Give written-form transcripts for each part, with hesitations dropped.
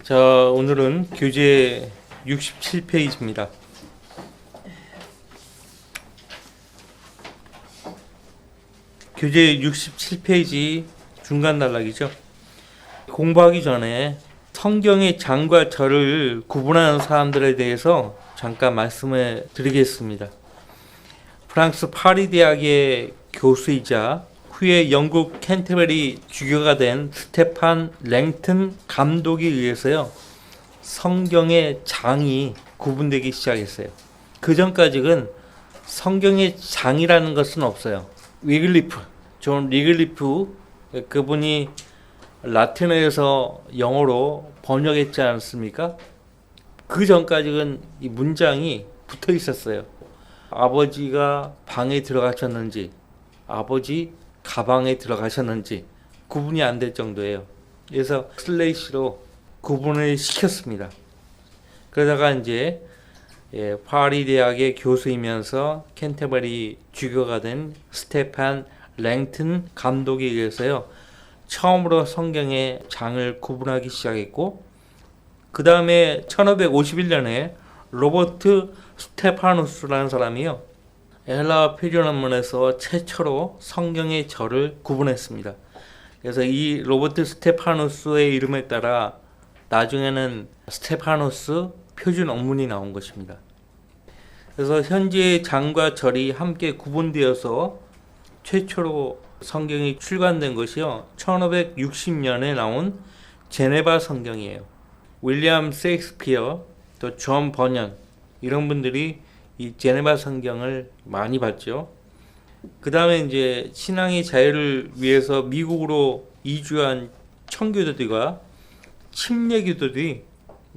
자, 오늘은 교재 67페이지입니다. 교재 67페이지 중간 단락이죠. 공부하기 전에 성경의 장과 절을 구분하는 사람들에 대해서 잠깐 말씀을 드리겠습니다. 프랑스 파리 대학의 교수이자 후에 영국 캔터베리 주교가 된 스테판 랭튼 감독에 의해서요, 성경의 장이 구분되기 시작했어요. 그 전까지는 성경의 장이라는 것은 없어요. 존 위글리프, 그분이 라틴어에서 영어로 번역했지 않습니까? 그 전까지는 이 문장이 붙어 있었어요. 아버지가 방에 들어가셨는지, 아버지 가방에 들어가셨는지 구분이 안 될 정도예요. 그래서 슬레이시로 구분을 시켰습니다. 그러다가 이제 파리 대학의 교수이면서 캔터버리 주교가 된 스테판 랭튼 감독에 의해서요, 처음으로 성경의 장을 구분하기 시작했고, 그 다음에 1551년에 로버트 스테파누스라는 사람이요, 헬라어 표준원문에서 최초로 성경의 절을 구분했습니다. 그래서 이 로버트 스테파누스의 이름에 따라 나중에는 스테파누스 표준원문이 나온 것입니다. 그래서 현재 장과 절이 함께 구분되어서 최초로 성경이 출간된 것이요, 1560년에 나온 제네바 성경이에요. 윌리엄 셰익스피어, 또 존 버년, 이런 분들이 이 제네바 성경을 많이 봤죠. 그 다음에 이제 신앙의 자유를 위해서 미국으로 이주한 청교도들과 침례교도들이,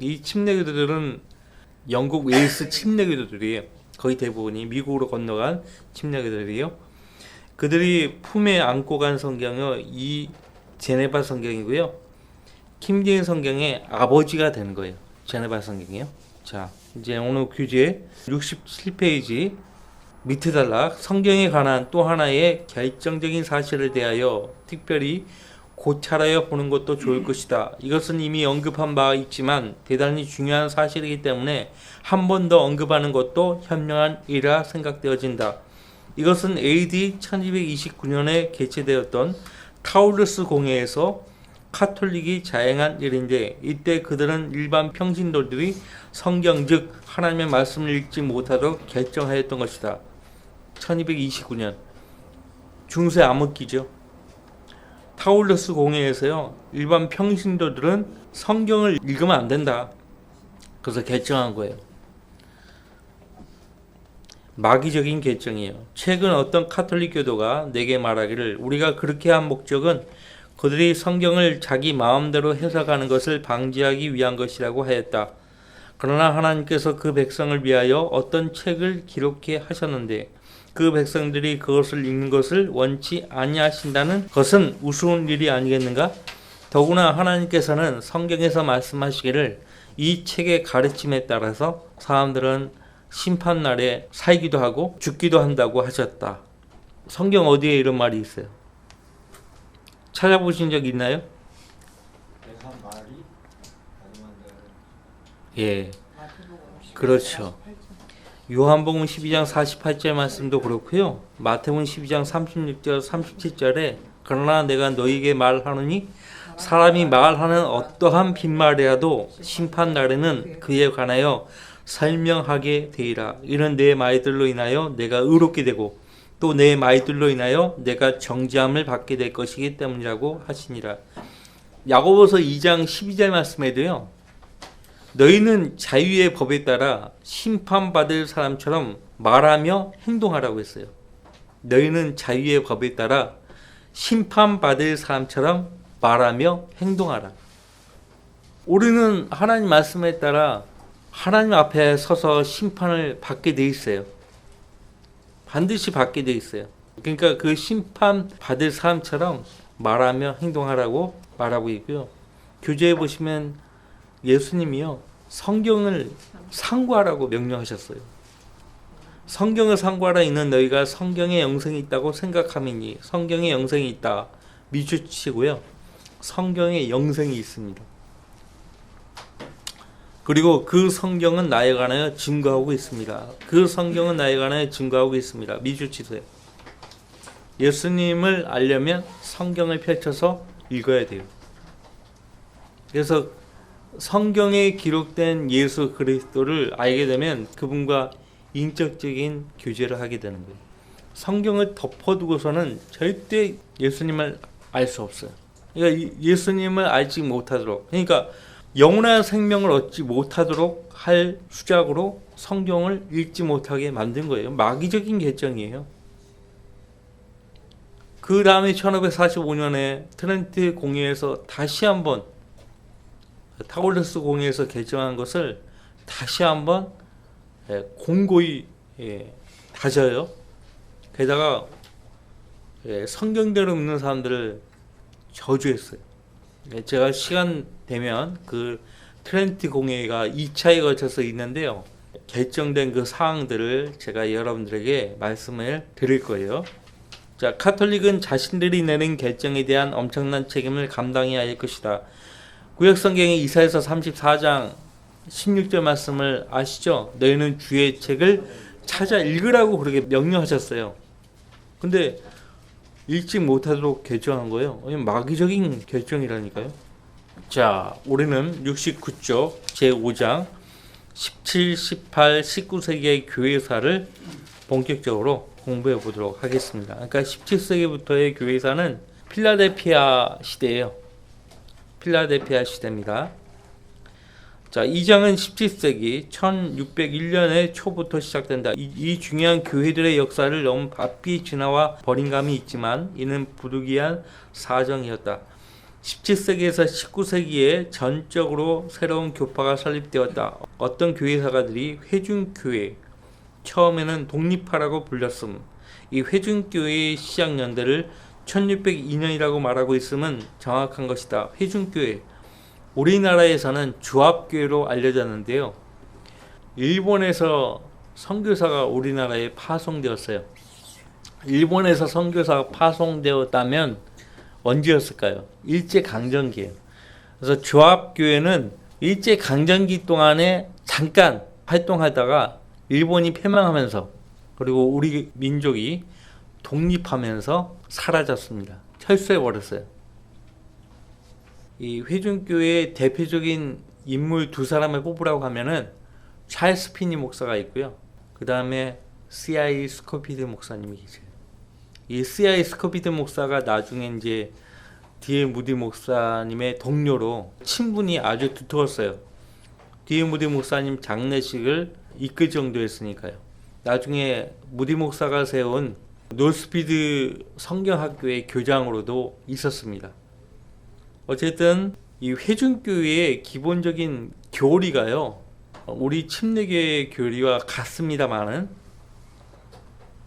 이 침례교도들은 영국 웨일스 침례교도들이에요. 거의 대부분이 미국으로 건너간 침례교도들이요. 그들이 품에 안고 간 성경이 이 제네바 성경이고요. 킹제임스 성경의 아버지가 되는 거예요. 제네바 성경이요. 자, 이제 오늘 교재 67페이지 밑에 단락, 성경에 관한 또 하나의 결정적인 사실에 대하여 특별히 고찰하여 보는 것도 좋을 것이다. 이것은 이미 언급한 바가 있지만 대단히 중요한 사실이기 때문에 한 번 더 언급하는 것도 현명한 일이라 생각되어진다. 이것은 AD 1229년에 개최되었던 타우루스 공회에서 카톨릭이 자행한 일인데, 이때 그들은 일반 평신도들이 성경 즉 하나님의 말씀을 읽지 못하도록 결정하였던 것이다. 1229년 중세 암흑기죠. 타우루스 공회에서요, 일반 평신도들은 성경을 읽으면 안 된다. 그래서 결정한 거예요. 마귀적인 결정이에요. 최근 어떤 카톨릭 교도가 내게 말하기를, 우리가 그렇게 한 목적은 그들이 성경을 자기 마음대로 해석하는 것을 방지하기 위한 것이라고 하였다. 그러나 하나님께서 그 백성을 위하여 어떤 책을 기록해 하셨는데 그 백성들이 그것을 읽는 것을 원치 아니하신다는 것은 우스운 일이 아니겠는가? 더구나 하나님께서는 성경에서 말씀하시기를 이 책의 가르침에 따라서 사람들은 심판날에 살기도 하고 죽기도 한다고 하셨다. 성경 어디에 이런 말이 있어요? 찾아보신 적 있나요? 예, 그렇죠. 요한복음 12장 48절 말씀도 그렇고요. 마태복음 12장 36절 37절에 그러나 내가 너희에게 말하노니 사람이 말하는 어떠한 빈말이라도 심판날에는 그에 관하여 설명하게 되리라. 이는 내 말들로 인하여 내가 의롭게 되고 또 내 말들로 인하여 내가 정죄함을 받게 될 것이기 때문이라고 하시니라. 야고보서 2장 12절 말씀에도요, 너희는 자유의 법에 따라 심판받을 사람처럼 말하며 행동하라고 했어요. 너희는 자유의 법에 따라 심판받을 사람처럼 말하며 행동하라. 우리는 하나님 말씀에 따라 하나님 앞에 서서 심판을 받게 돼 있어요. 반드시 받게 돼 있어요. 그러니까 그 심판 받을 사람처럼 말하며 행동하라고 말하고 있고요. 교재에 보시면 예수님이요, 성경을 상고하라고 명령하셨어요. 성경을 상고하라. 이는 너희가 성경에 영생이 있다고 생각함이니, 성경에 영생이 있다 미주치고요, 성경에 영생이 있습니다. 그리고 그 성경은 나에 관하여 증거하고 있습니다. 그 성경은 나에 관하여 증거하고 있습니다. 미주치세요. 예수님을 알려면 성경을 펼쳐서 읽어야 돼요. 그래서 성경에 기록된 예수 그리스도를 알게 되면 그분과 인격적인 교제를 하게 되는 거예요. 성경을 덮어두고서는 절대 예수님을 알 수 없어요. 그러니까 예수님을 알지 못하도록, 그러니까 영원한 생명을 얻지 못하도록 할 수작으로 성경을 읽지 못하게 만든 거예요. 마귀적인 결정이에요. 그 다음에 1545년에 트렌트 공회에서 다시 한번 타고르스 공회에서 결정한 것을 다시 한번 공고히 다져요. 게다가 성경대로 읽는 사람들을 저주했어요. 제가 시간 되면 그 트렌트 공회가 2차에 걸쳐서 있는데요. 결정된 그 사항들을 제가 여러분들에게 말씀을 드릴 거예요. 자, 카톨릭은 자신들이 내는 결정에 대한 엄청난 책임을 감당해야 할 것이다. 구약성경의 이사야서 34장 16절 말씀을 아시죠? 너희는 주의 책을 찾아 읽으라고 그렇게 명령하셨어요. 근데 읽지 못하도록 결정한 거예요. 마귀적인 결정이라니까요. 자, 우리는 69쪽 제5장 17, 18, 19세기의 교회사를 본격적으로 공부해 보도록 하겠습니다. 그러니까 17세기부터의 교회사는 필라델피아 시대예요. 필라델피아 시대입니다. 자, 이 장은 17세기 1601년의 초부터 시작된다. 이 중요한 교회들의 역사를 너무 바삐 지나와 버린 감이 있지만 이는 부득이한 사정이었다. 17세기에서 19세기에 전적으로 새로운 교파가 설립되었다. 어떤 교회사가들이 회중교회, 처음에는 독립파라고 불렸음. 이 회중교회의 시작 연대를 1602년이라고 말하고 있음은 정확한 것이다. 회중교회, 우리나라에서는 주합교회로 알려졌는데요. 일본에서 선교사가 우리나라에 파송되었어요. 일본에서 선교사가 파송되었다면 언제였을까요? 일제강점기예요. 그래서 주합교회는 일제강점기 동안에 잠깐 활동하다가 일본이 패망하면서 그리고 우리 민족이 독립하면서 사라졌습니다. 철수해버렸어요. 이 회중교회의 대표적인 인물 두 사람을 뽑으라고 하면은 찰스 피니 목사가 있고요. 그 다음에 C.I. 스코피드 목사님이 계세요. 이 C.I. 스코피드 목사가 나중에 이제 D.L. 무디 목사님의 동료로 친분이 아주 두터웠어요. D.L. 무디 목사님 장례식을 이끌 정도였으니까요. 나중에 무디 목사가 세운 노스피드 성경학교의 교장으로도 있었습니다. 어쨌든 이 회중교회의 기본적인 교리가요, 우리 침례교회의 교리와 같습니다만은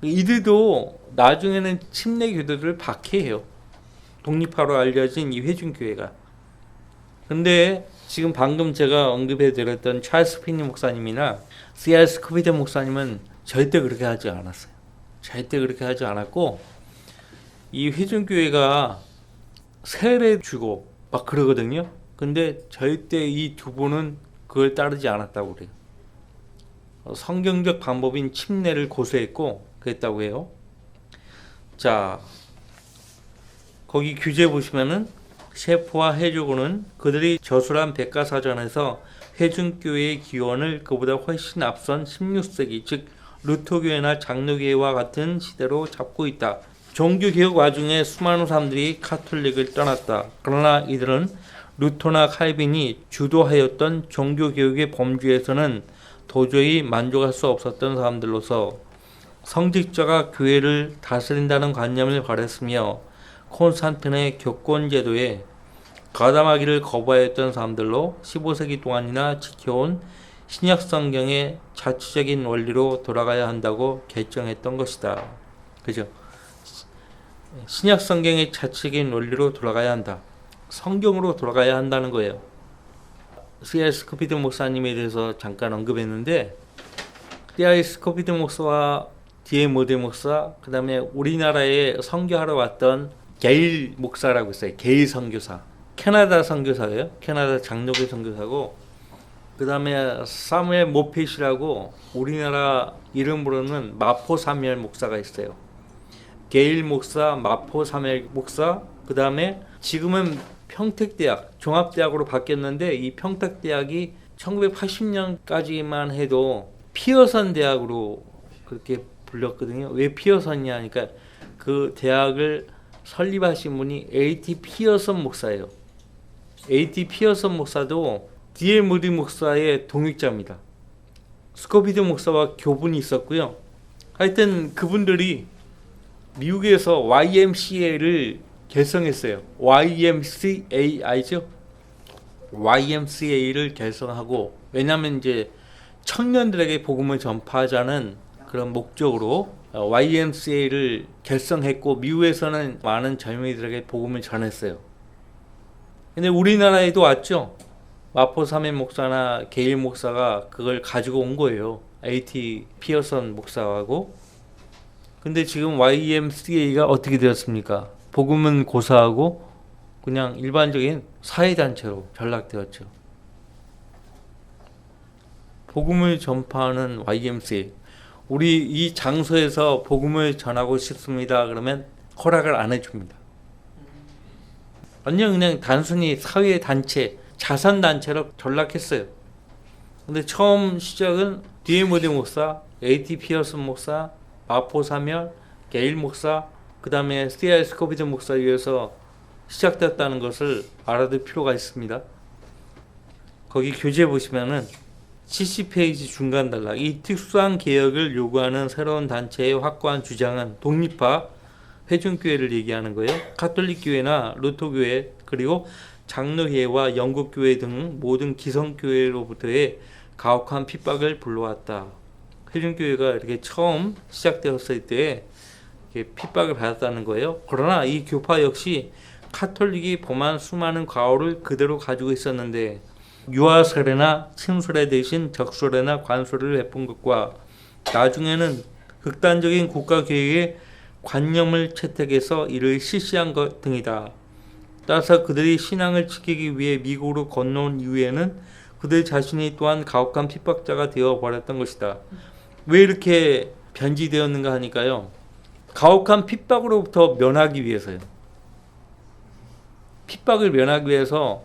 이들도 나중에는 침례교도를 박해해요. 독립파로 알려진 이 회중교회가. 근데 지금 방금 제가 언급해 드렸던 찰스 피니 목사님이나 C.R. 스코피드 목사님은 절대 그렇게 하지 않았어요. 절대 그렇게 하지 않았고, 이 회중교회가 세례 주고 막 그러거든요. 근데 절대 이 두 분은 그걸 따르지 않았다고 그래요. 성경적 방법인 침례를 고수했고 그랬다고 해요. 자, 거기 규제 보시면은 셰프와 해주고는 그들이 저술한 백과사전에서 회중교회의 기원을 그보다 훨씬 앞선 16세기 즉 루터교회나 장로교회와 같은 시대로 잡고 있다. 종교개혁 와중에 수많은 사람들이 카톨릭을 떠났다. 그러나 이들은 루터나 칼빈이 주도하였던 종교개혁의 범주에서는 도저히 만족할 수 없었던 사람들로서 성직자가 교회를 다스린다는 관념을 가렸으며 콘스탄틴의 교권제도에 가담하기를 거부하였던 사람들로 15세기 동안이나 지켜온 신약성경의 자치적인 원리로 돌아가야 한다고 결정했던 것이다. 그죠? 신약성경의 자치적인 원리로 돌아가야 한다. 성경으로 돌아가야 한다는 거예요. C.I. 스코피드 목사님에 대해서 잠깐 언급했는데, C.I. 스코피드 목사와 D.A. 모디 목사, 그 다음에 우리나라에 선교하러 왔던 게일 목사라고 있어요. 게일 선교사. 캐나다 선교사예요. 캐나다 장로교 선교사고, 그 다음에 사무엘 모펫이라고 우리나라 이름으로는 마포 사무엘 목사가 있어요. 게일 목사, 마포 사무엘 목사, 그 다음에 지금은 평택대학, 종합대학으로 바뀌었는데 이 평택대학이 1980년까지만 해도 피어선 대학으로 그렇게 불렸거든요. 왜 피어선이냐 하니까 그 대학을 설립하신 분이 A.T. 피어선 목사예요. A.T. 피어선 목사도 D.L. 무디 목사의 동역자입니다. 스코피드 목사와 교분이 있었고요. 하여튼 그분들이 미국에서 YMCA를 결성했어요. YMCA 알죠? YMCA를 결성하고, 왜냐하면 이제 청년들에게 복음을 전파하자는 그런 목적으로 YMCA를 결성했고, 미국에서는 많은 젊은이들에게 복음을 전했어요. 근데 우리나라에도 왔죠. 마포 사무엘 목사나 게일 목사가 그걸 가지고 온 거예요. A.T. 피어선 목사하고. 근데 지금 YMCA가 어떻게 되었습니까? 복음은 고사하고 그냥 일반적인 사회단체로 전락되었죠. 복음을 전파하는 YMCA. 우리 이 장소에서 복음을 전하고 싶습니다. 그러면 허락을 안 해줍니다. 완전 그냥 단순히 사회단체, 자선단체로 전락했어요. 근데 처음 시작은 D.L. 무디 목사, A.T. 피어슨 목사, 마포 사무엘, 게일 목사, 그 다음에 C.I. 스코피드 목사에 의해서 시작됐다는 것을 알아둘 필요가 있습니다. 거기 교재 보시면은 70페이지 중간 단락, 이 특수한 개혁을 요구하는 새로운 단체의 확고한 주장은 독립파 회중교회를 얘기하는 거예요. 가톨릭교회나 루터교회, 그리고 장로회와 영국교회 등 모든 기성교회로부터의 가혹한 핍박을 불러왔다. 회중교회가 이렇게 처음 시작되었을 때 핍박을 받았다는 거예요. 그러나 이 교파 역시 카톨릭이 범한 수많은 과오를 그대로 가지고 있었는데, 유아세례나 침수례 대신 적수례나 관수례를 베푼 것과 나중에는 극단적인 국가계획의 관념을 채택해서 이를 실시한 것 등이다. 따라서 그들이 신앙을 지키기 위해 미국으로 건너온 이후에는 그들 자신이 또한 가혹한 핍박자가 되어버렸던 것이다. 왜 이렇게 변질되었는가 하니까요, 가혹한 핍박으로부터 면하기 위해서요. 핍박을 면하기 위해서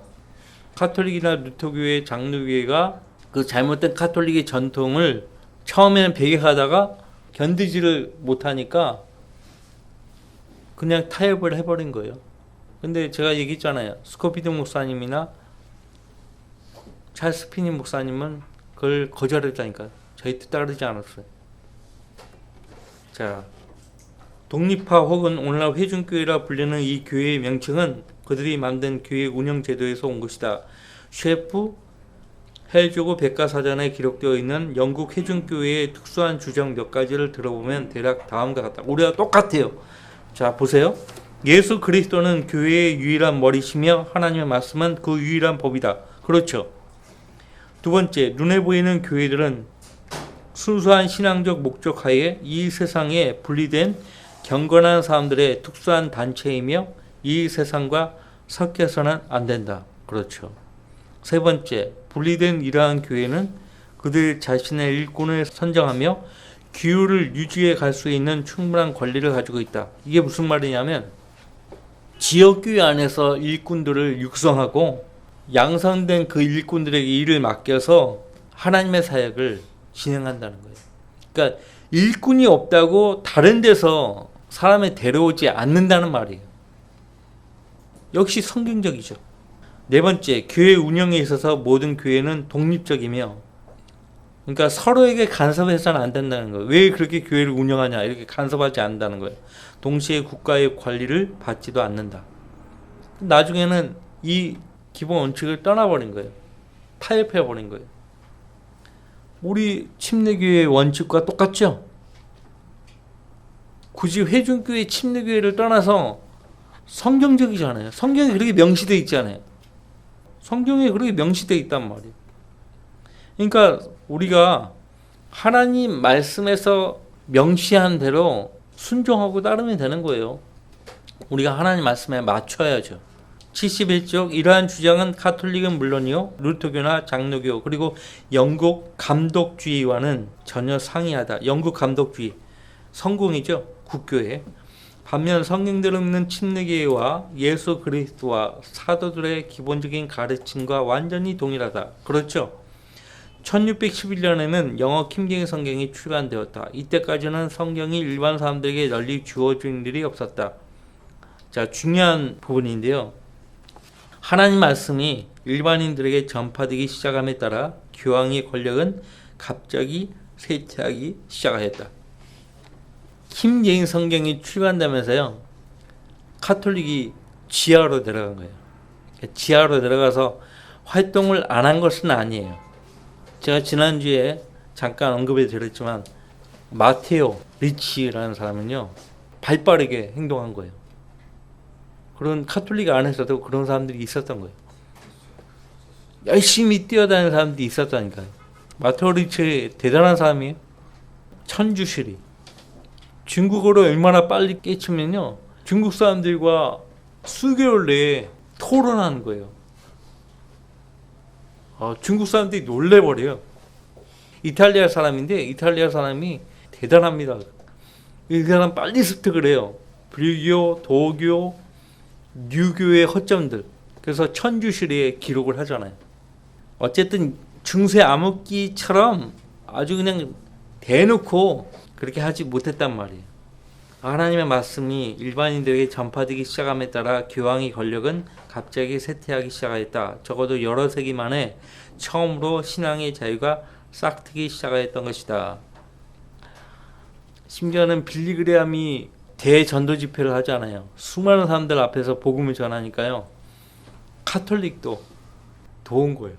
카톨릭이나 루터교회, 장로교회가 그 잘못된 카톨릭의 전통을 처음에는 배격하다가 견디지를 못하니까 그냥 타협을 해버린 거예요. 근데 제가 얘기했잖아요. 스코피드 목사님이나 찰스 피니 목사님은 그걸 거절했다니까. 저희 뜻 따르지 않았어요. 자, 독립파 혹은 오늘날 회중교회라 불리는 이 교회의 명칭은 그들이 만든 교회 운영 제도에서 온 것이다. 셰프 헬조고 백과사전에 기록되어 있는 영국 회중교회의 특수한 주장 몇 가지를 들어보면 대략 다음과 같다. 우리가 똑같아요. 자, 보세요. 예수 그리스도는 교회의 유일한 머리시며 하나님의 말씀은 그 유일한 법이다. 그렇죠. 두 번째, 눈에 보이는 교회들은 순수한 신앙적 목적 하에 이 세상에 분리된 경건한 사람들의 특수한 단체이며 이 세상과 섞여서는 안 된다. 그렇죠. 세 번째, 분리된 이러한 교회는 그들 자신의 일꾼을 선정하며 기후를 유지해 갈 수 있는 충분한 권리를 가지고 있다. 이게 무슨 말이냐면, 지역교회 안에서 일꾼들을 육성하고 양성된 그 일꾼들에게 일을 맡겨서 하나님의 사역을 진행한다는 거예요. 그러니까 일꾼이 없다고 다른 데서 사람을 데려오지 않는다는 말이에요. 역시 성경적이죠. 네 번째, 교회 운영에 있어서 모든 교회는 독립적이며, 그러니까 서로에게 간섭해서는 안 된다는 거예요. 왜 그렇게 교회를 운영하냐, 이렇게 간섭하지 않는다는 거예요. 동시에 국가의 관리를 받지도 않는다. 나중에는 이 기본 원칙을 떠나버린 거예요. 타협해버린 거예요. 우리 침례교회의 원칙과 똑같죠? 굳이 회중교회, 침례교회를 떠나서 성경적이잖아요. 성경에 그렇게 명시되어 있잖아요. 성경에 그렇게 명시되어 있단 말이에요. 그러니까 우리가 하나님 말씀에서 명시한 대로 순종하고 따르면 되는 거예요. 우리가 하나님 말씀에 맞춰야죠. 71쪽 이러한 주장은 가톨릭은 물론이요 루터교나 장로교 그리고 영국 감독주의와는 전혀 상이하다. 영국 감독주의 성공이죠. 국교에. 반면 성경들 없는 침례교회와 예수 그리스도와 사도들의 기본적인 가르침과 완전히 동일하다. 그렇죠. 1611년에는 영어 킹제임스 성경이 출간되었다. 이때까지는 성경이 일반 사람들에게 널리 주어진 일이 없었다. 자, 중요한 부분인데요. 하나님 말씀이 일반인들에게 전파되기 시작함에 따라 교황의 권력은 갑자기 쇠퇴하기 시작하였다. 킹제임스 성경이 출간되면서요, 카톨릭이 지하로 내려간 거예요. 지하로 내려가서 활동을 안 한 것은 아니에요. 제가 지난주에 잠깐 언급해 드렸지만 마테오 리치라는 사람은요, 발빠르게 행동한 거예요. 그런 카톨릭 안에서도 그런 사람들이 있었던 거예요. 열심히 뛰어다니는 사람들이 있었다니까요. 마테오 리치 대단한 사람이에요. 천주시리. 중국어로 얼마나 빨리 깨치면요, 중국 사람들과 수개월 내에 토론하는 거예요. 중국 사람들이 놀래버려요. 이탈리아 사람인데 이탈리아 사람이 대단합니다. 이 사람 빨리 습득을 해요. 불교, 도교, 유교의 허점들. 그래서 천주시리에 기록을 하잖아요. 어쨌든 중세 암흑기처럼 아주 그냥 대놓고 그렇게 하지 못했단 말이에요. 하나님의 말씀이 일반인들에게 전파되기 시작함에 따라 교황의 권력은 갑자기 쇠퇴하기 시작하였다. 적어도 여러 세기 만에 처음으로 신앙의 자유가 싹트기 시작하였던 것이다. 심지어는 빌리그레암이 대전도 집회를 하잖아요. 수많은 사람들 앞에서 복음을 전하니까요, 카톨릭도 도운 거예요.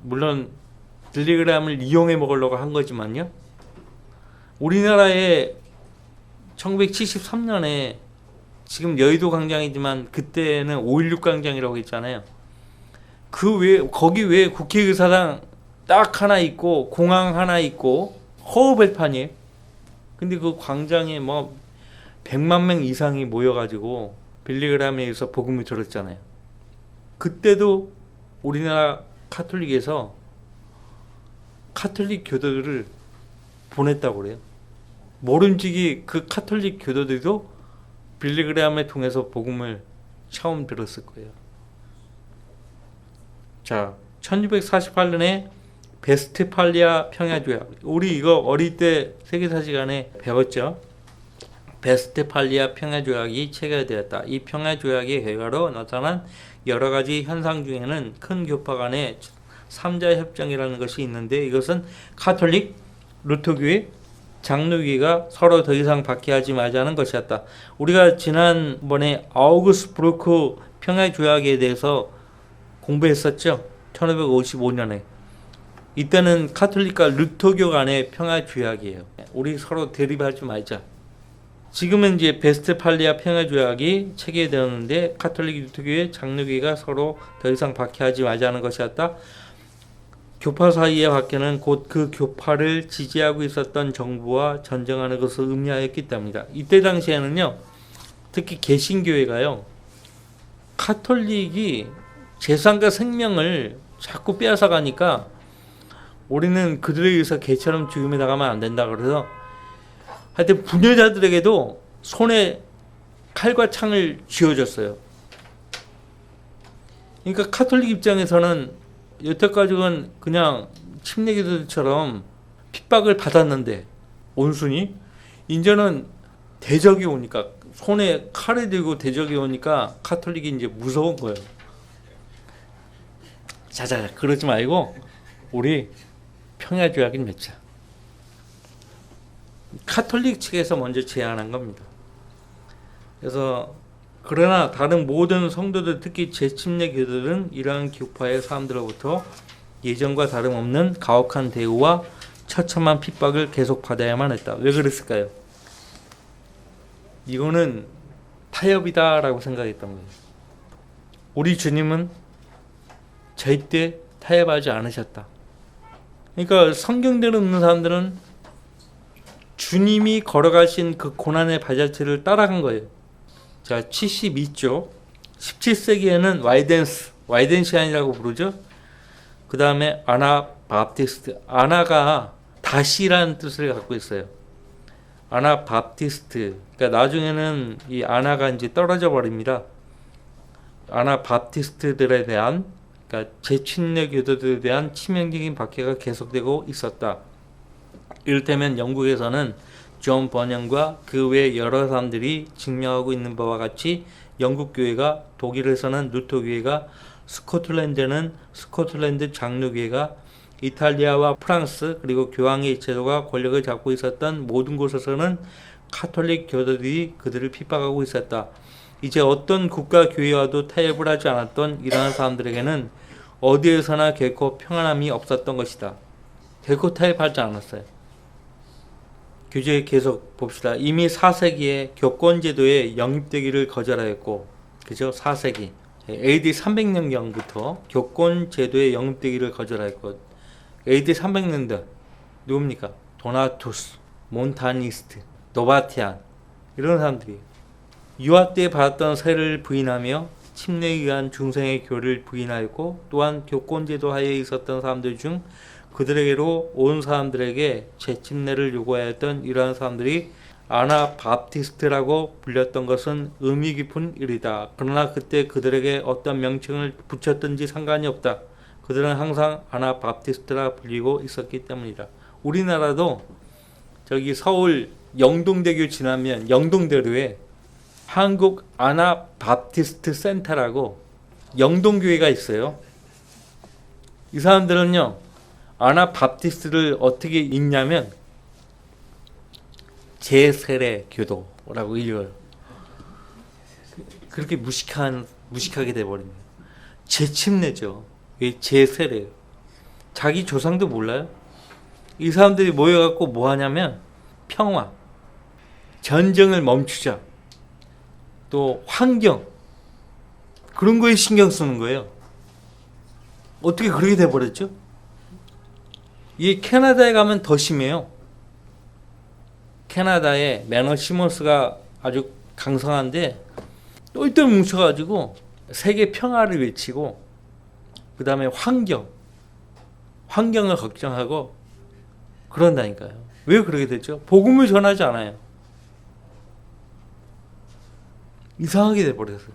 물론 빌리그레암을 이용해 먹으려고 한 거지만요, 우리나라에 1973년에 지금 여의도 광장이지만 그때는 5.16 광장이라고 했잖아요. 그 외에, 거기 외에 국회의사당 딱 하나 있고 공항 하나 있고 허허벌판이에요. 근데 그 광장에 뭐 100만 명 이상이 모여가지고 빌리그램에 의해서 복음을 들었잖아요. 그때도 우리나라 카톨릭에서 카톨릭 교도들을 보냈다고 그래요. 모름지기 그 카톨릭 교도들도 빌리그램을 통해서 복음을 처음 들었을 거예요. 자, 1648년에 베스트팔리아 평화조약. 우리 이거 어릴 때 세계사 시간에 배웠죠. 베스트팔리아 평화조약이 체결되었다. 이 평화조약의 결과로 나타난 여러 가지 현상 중에는 큰 교파 간의 3자 협정이라는 것이 있는데, 이것은 카톨릭, 루터교회, 장로교회가 서로 더 이상 박해하지 말자는 것이었다. 우리가 지난번에 아우구스부르크 평화조약에 대해서 공부했었죠. 1555년에. 이때는 카톨릭과 루터교 간의 평화조약이에요. 우리 서로 대립하지 말자. 지금은 이제 베스트팔리아 평화조약이 체결되었는데, 카톨릭, 루터교회, 장로교회가 서로 더 이상 박해하지 말자는 것이었다. 교파 사이의 박해는 곧 그 교파를 지지하고 있었던 정부와 전쟁하는 것을 의미하였기 때문이다. 이때 당시에는요, 특히 개신교회가요, 카톨릭이 재산과 생명을 자꾸 빼앗아 가니까 우리는 그들에 의해서 개처럼 죽임에 나가면 안 된다. 그래서 하여튼 분열자들에게도 손에 칼과 창을 쥐어줬어요. 그러니까 카톨릭 입장에서는 여태까지는 그냥 침례교도들처럼 핍박을 받았는데, 온순히 이제는 대적이 오니까, 손에 칼을 들고 대적이 오니까 카톨릭이 이제 무서운 거예요. 자자, 그러지 말고 우리 평화조약을 맺자. 카톨릭 측에서 먼저 제안한 겁니다. 그래서 그러나 다른 모든 성도들, 특히 재침례 교도들은 이러한 교파의 사람들로부터 예전과 다름없는 가혹한 대우와 처참한 핍박을 계속 받아야만 했다. 왜 그랬을까요? 이거는 타협이다라고 생각했던 거예요. 우리 주님은 절대 타협하지 않으셨다. 그러니까 성경대로 없는 사람들은 주님이 걸어가신 그 고난의 발자취를 따라간 거예요. 자, 72쪽 17세기에는 와이덴시안이라고 부르죠. 그 다음에 아나바프티스트, 아나가 다시라는 뜻을 갖고 있어요. 아나바프티스트, 그러니까 나중에는 이 아나가 이제 떨어져 버립니다. 아나바프티스트들에 대한, 그러니까 재침례 교도들에 대한 치명적인 박해가 계속되고 있었다. 이를테면 영국에서는 존 버년과 그 외 여러 사람들이 증명하고 있는 바와 같이 영국 교회가, 독일에서는 루터 교회가, 스코틀랜드는 스코틀랜드 장로교회가, 이탈리아와 프랑스 그리고 교황의 제도가 권력을 잡고 있었던 모든 곳에서는 카톨릭 교도들이 그들을 핍박하고 있었다. 이제 어떤 국가 교회와도 타협을 하지 않았던 이러한 사람들에게는 어디에서나 결코 평안함이 없었던 것이다. 결코 타협하지 않았어요. 교재 계속 봅시다. 이미 4세기에 교권제도에 영입되기를 거절하였고, 그죠? 4세기 AD 300년경부터 교권제도에 영입되기를 거절하였고, AD 300년대 누굽니까? 도나투스, 몬타니스트, 노바티안 이런 사람들이 유아 때 받았던 세를 부인하며 침례에 의한 중생의 교를 부인하였고, 또한 교권제도 하에 있었던 사람들 중 그들에게로 온 사람들에게 재침례를 요구하였던 이러한 사람들이 아나바프티스트라고 불렸던 것은 의미 깊은 일이다. 그러나 그때 그들에게 어떤 명칭을 붙였든지 상관이 없다. 그들은 항상 아나바프티스트라 불리고 있었기 때문이다. 우리나라도 저기 서울 영동대교 지나면 영동대로에 한국 아나바프티스트 센터라고 영동교회가 있어요. 이 사람들은요, 아나바프티스트를 어떻게 읽냐면 제세례 교도라고 읽어요. 그렇게 무식하게 돼버립니다. 재침례죠. 제세례. 자기 조상도 몰라요. 이 사람들이 모여갖고 뭐 하냐면 평화, 전쟁을 멈추자, 또 환경, 그런 거에 신경 쓰는 거예요. 어떻게 그렇게 돼버렸죠? 이 캐나다에 가면 더 심해요. 캐나다에 매너 시몬스가 아주 강성한데 똘똘 뭉쳐가지고 세계 평화를 외치고, 그 다음에 환경을 걱정하고 그런다니까요. 왜 그러게 됐죠? 복음을 전하지 않아요. 이상하게 돼버렸어요.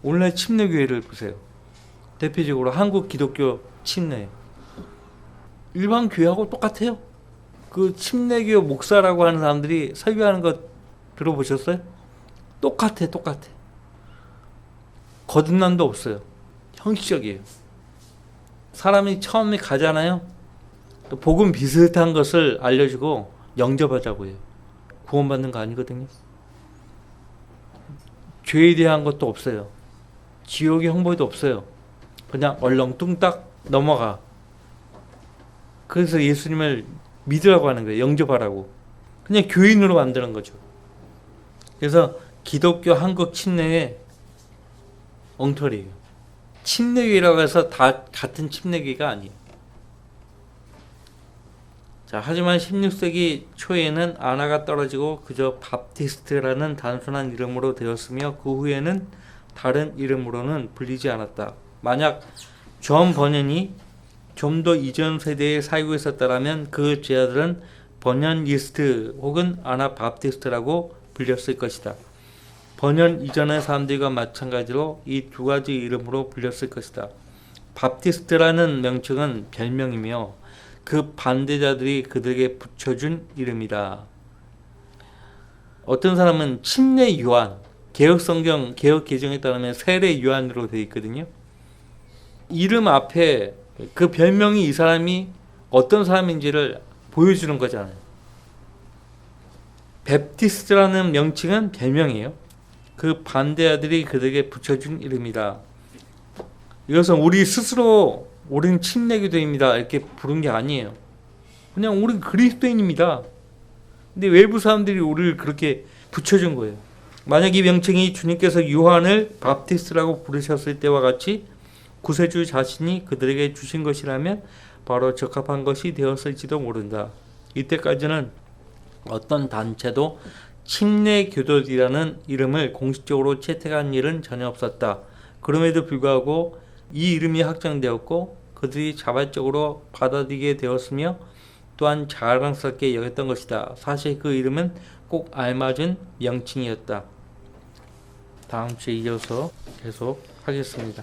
오늘날 침례교회를 보세요. 대표적으로 한국 기독교 침례. 일반 교회하고 똑같아요. 그 침례교 목사라고 하는 사람들이 설교하는 거 들어보셨어요? 똑같아. 거듭남도 없어요. 형식적이에요. 사람이 처음에 가잖아요. 또 복음 비슷한 것을 알려주고 영접하자고 해요. 구원받는 거 아니거든요. 죄에 대한 것도 없어요. 지옥의 형벌도 없어요. 그냥 얼렁뚱딱 넘어가. 그래서 예수님을 믿으라고 하는 거예요. 영접하라고. 그냥 교인으로 만드는 거죠. 그래서 기독교 한국 침례의 엉터리예요. 침례교회라고 해서 다 같은 침례교회가 아니에요. 자, 하지만 16세기 초에는 아나가 떨어지고 그저 바프티스트라는 단순한 이름으로 되었으며 그 후에는 다른 이름으로는 불리지 않았다. 만약 존 버년이 좀 더 이전 세대에 살고 있었다면 그 제자들은 버년이스트 혹은 아나바프티스트라고 불렸을 것이다. 버년 이전의 사람들과 마찬가지로 이 두 가지 이름으로 불렸을 것이다. 바프티스트라는 명칭은 별명이며 그 반대자들이 그들에게 붙여준 이름이다. 어떤 사람은 침례 요한, 개혁성경, 개혁개정에 따르면 세례 요한으로 되어 있거든요. 이름 앞에 그 별명이 이 사람이 어떤 사람인지를 보여주는 거잖아요. 베프티스트라는 명칭은 별명이에요. 그 반대자들이 그들에게 붙여준 이름이다. 이것은 우리 스스로 우리는 침례교도입니다 이렇게 부른 게 아니에요. 그냥 우리는 그리스도인입니다. 근데 외부 사람들이 우리를 그렇게 붙여준 거예요. 만약 이 명칭이 주님께서 요한을 바프티스트라고 부르셨을 때와 같이 구세주 자신이 그들에게 주신 것이라면 바로 적합한 것이 되었을지도 모른다. 이때까지는 어떤 단체도 침례교도이라는 이름을 공식적으로 채택한 일은 전혀 없었다. 그럼에도 불구하고 이 이름이 확정되었고 그들이 자발적으로 받아들이게 되었으며 또한 자랑스럽게 여겼던 것이다. 사실 그 이름은 꼭 알맞은 명칭이었다. 다음 주에 이어서 계속 하겠습니다.